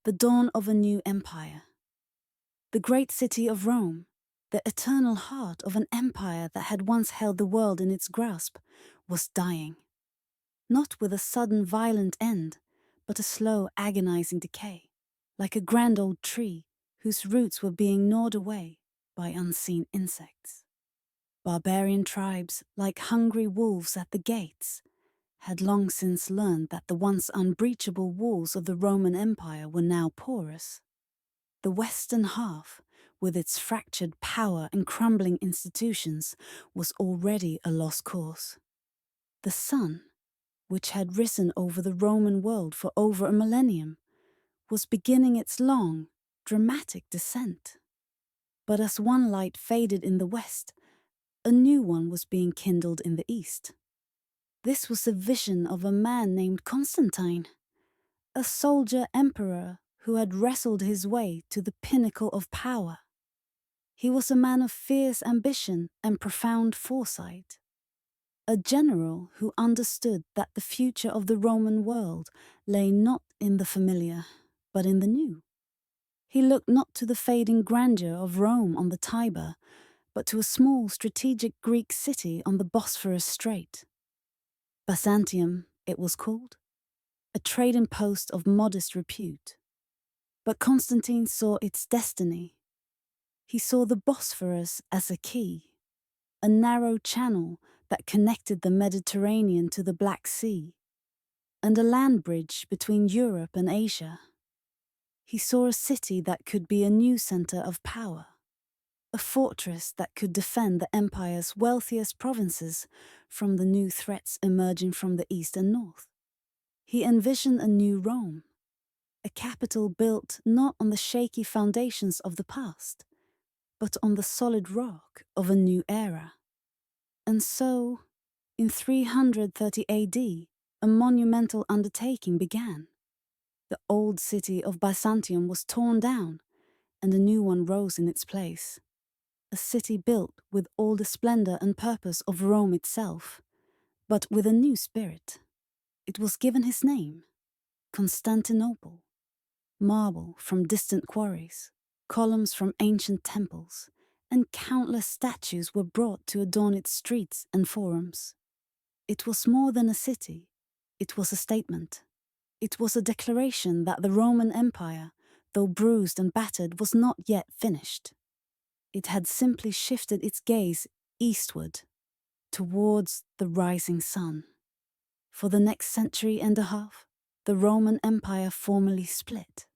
the dawn of a new empire. The great city of Rome, the eternal heart of an empire that had once held the world in its grasp, was dying. Not with a sudden violent end, but a slow agonizing decay, like a grand old tree whose roots were being gnawed away by unseen insects. Barbarian tribes, like hungry wolves at the gates, had long since learned that the once unbreachable walls of the Roman Empire were now porous. The western half, with its fractured power and crumbling institutions, was already a lost cause. The sun, which had risen over the Roman world for over a millennium, was beginning its long, dramatic descent. But as one light faded in the west, a new one was being kindled in the east. This was the vision of a man named Constantine, a soldier emperor who had wrestled his way to the pinnacle of power. He was a man of fierce ambition and profound foresight, a general who understood that the future of the Roman world lay not in the familiar, but in the new. He looked not to the fading grandeur of Rome on the Tiber, but to a small strategic Greek city on the Bosphorus Strait. Byzantium, it was called, a trading post of modest repute. But Constantine saw its destiny. He saw the Bosphorus as a key, a narrow channel that connected the Mediterranean to the Black Sea, and a land bridge between Europe and Asia. He saw a city that could be a new center of power, a fortress that could defend the empire's wealthiest provinces from the new threats emerging from the east and north. He envisioned a new Rome, a capital built not on the shaky foundations of the past, but on the solid rock of a new era. And so, in 330 AD, a monumental undertaking began. The old city of Byzantium was torn down, and a new one rose in its place. A city built with all the splendor and purpose of Rome itself, but with a new spirit. It was given his name, Constantinople. Marble from distant quarries, columns from ancient temples, and countless statues were brought to adorn its streets and forums. It was more than a city, it was a statement. It was a declaration that the Roman Empire, though bruised and battered, was not yet finished. It had simply shifted its gaze eastward, towards the rising sun. For the next century and a half, the Roman Empire formally split.